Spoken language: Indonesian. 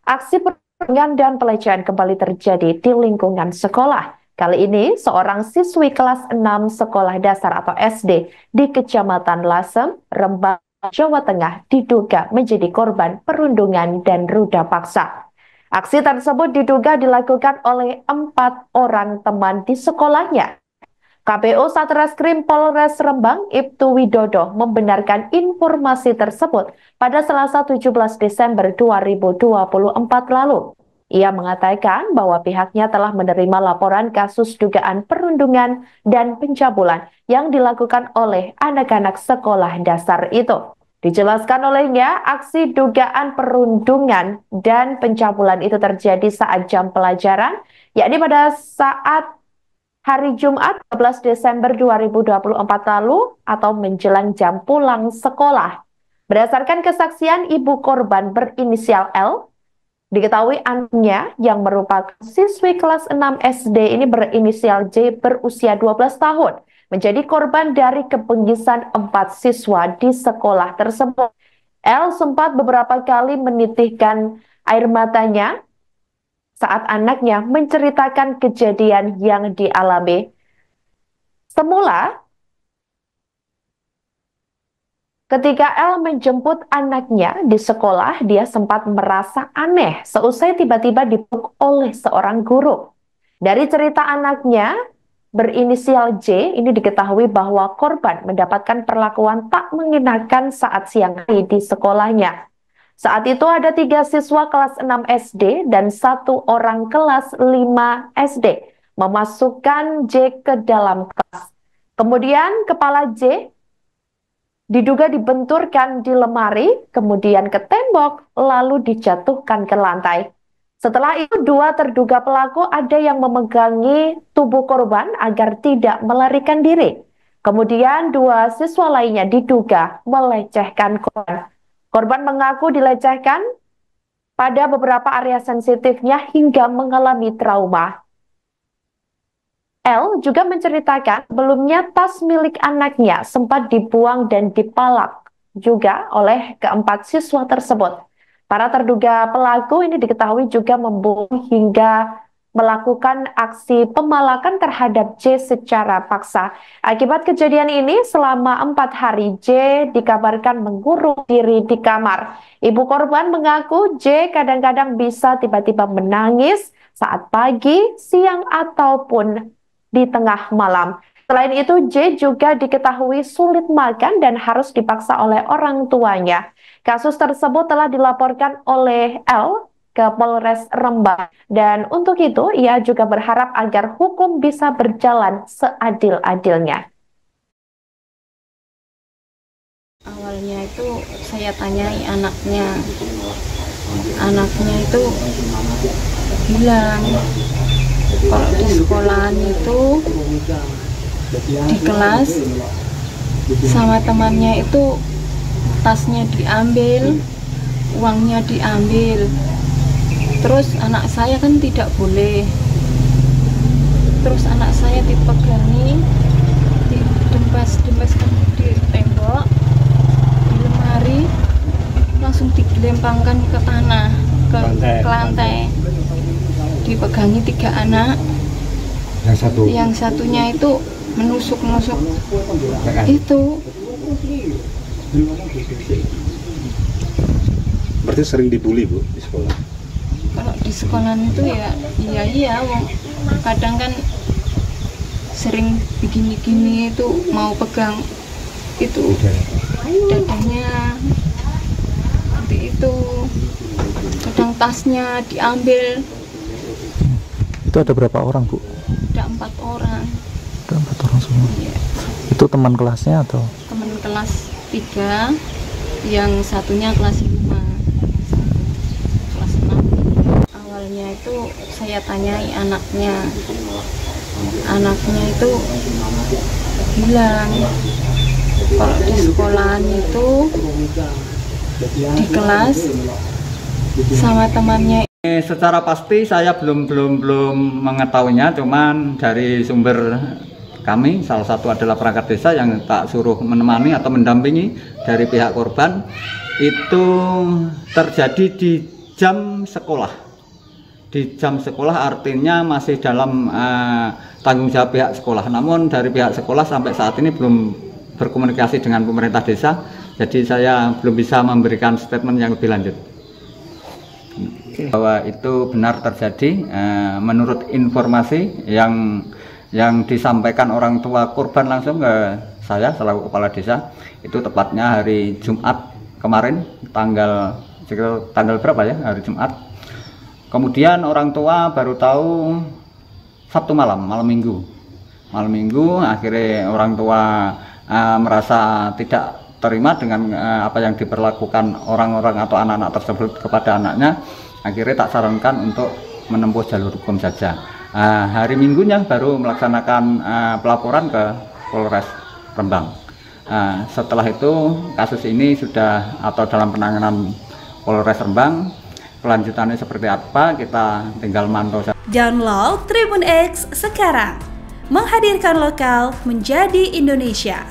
Aksi perundungan dan pelecehan kembali terjadi di lingkungan sekolah. Kali ini, seorang siswi kelas 6 sekolah dasar atau SD di Kecamatan Lasem, Rembang, Jawa Tengah diduga menjadi korban perundungan dan ruda paksa. Aksi tersebut diduga dilakukan oleh 4 orang teman di sekolahnya. KPU Satreskrim Polres Rembang, Ibtu Widodo, membenarkan informasi tersebut pada Selasa 17 Desember 2024 lalu. Ia mengatakan bahwa pihaknya telah menerima laporan kasus dugaan perundungan dan pencabulan yang dilakukan oleh anak-anak sekolah dasar itu. Dijelaskan olehnya, aksi dugaan perundungan dan pencabulan itu terjadi saat jam pelajaran, yakni pada saat hari Jumat 12 Desember 2024 lalu atau menjelang jam pulang sekolah. Berdasarkan kesaksian ibu korban berinisial L, diketahui anaknya yang merupakan siswi kelas 6 SD ini berinisial J berusia 12 tahun menjadi korban dari kebengisan 4 siswa di sekolah tersebut. L sempat beberapa kali menitihkan air matanya saat anaknya menceritakan kejadian yang dialami. Semula, ketika L menjemput anaknya di sekolah, dia sempat merasa aneh seusai tiba-tiba dipeluk oleh seorang guru. Dari cerita anaknya, berinisial J, ini diketahui bahwa korban mendapatkan perlakuan tak mengenakan saat siang hari di sekolahnya. Saat itu ada 3 siswa kelas 6 SD dan 1 orang kelas 5 SD memasukkan J ke dalam kelas. Kemudian kepala J diduga dibenturkan di lemari, kemudian ke tembok, lalu dijatuhkan ke lantai. Setelah itu 2 terduga pelaku ada yang memegangi tubuh korban agar tidak melarikan diri. Kemudian 2 siswa lainnya diduga melecehkan korban. Korban mengaku dilecehkan pada beberapa area sensitifnya hingga mengalami trauma. L juga menceritakan sebelumnya tas milik anaknya sempat dibuang dan dipalak juga oleh keempat siswa tersebut. Para terduga pelaku ini diketahui juga membunuh hingga melakukan aksi pemalakan terhadap J secara paksa. Akibat kejadian ini, selama 4 hari J dikabarkan mengurung diri di kamar. Ibu korban mengaku J kadang-kadang bisa tiba-tiba menangis saat pagi, siang, ataupun di tengah malam. Selain itu, J juga diketahui sulit makan dan harus dipaksa oleh orang tuanya. Kasus tersebut telah dilaporkan oleh L ke Polres Rembang. Dan untuk itu, ia juga berharap agar hukum bisa berjalan seadil-adilnya. Awalnya itu saya tanyai anaknya. Anaknya itu bilang kalau di sekolahan itu di kelas sama temannya itu tasnya diambil, uangnya diambil. Terus anak saya kan tidak boleh. Terus anak saya dipegangi, didempaskan di tembok, di lemari, langsung dilempangkan ke tanah, ke lantai. Dipegangi 3 anak. Yang satunya itu menusuk-nusuk itu. Berarti sering dibully, Bu, di sekolah? Kalau di sekolah itu ya iya kadang kan sering begini-gini itu mau pegang itu dadanya seperti itu, kadang tasnya diambil. Itu ada berapa orang, Bu? Ada 4 orang. Ada 4 orang semua? Iya. Itu teman kelasnya atau? Teman kelas 3, yang satunya kelas 5, kelas 6. Awalnya itu saya tanyai anaknya. Anaknya itu bilang kalau di sekolahan itu di kelas sama temannya. Secara pasti saya belum mengetahuinya, cuman dari sumber kami, salah satu adalah perangkat desa yang tak suruh menemani atau mendampingi dari pihak korban, itu terjadi di jam sekolah. Di jam sekolah artinya masih dalam tanggung jawab pihak sekolah. Namun dari pihak sekolah sampai saat ini belum berkomunikasi dengan pemerintah desa, jadi saya belum bisa memberikan statement yang lebih lanjut. Bahwa itu benar terjadi menurut informasi yang disampaikan orang tua korban langsung ke saya selaku kepala desa, itu tepatnya hari Jumat kemarin, tanggal berapa ya, hari Jumat. Kemudian orang tua baru tahu Sabtu malam minggu akhirnya orang tua merasa tidak terima dengan apa yang diperlakukan orang-orang atau anak-anak tersebut kepada anaknya. Akhirnya tak sarankan untuk menempuh jalur hukum saja. Hari Minggunya baru melaksanakan pelaporan ke Polres Rembang. Setelah itu kasus ini sudah atau dalam penanganan Polres Rembang. Kelanjutannya seperti apa kita tinggal mantau. Download Tribun X sekarang, menghadirkan lokal menjadi Indonesia.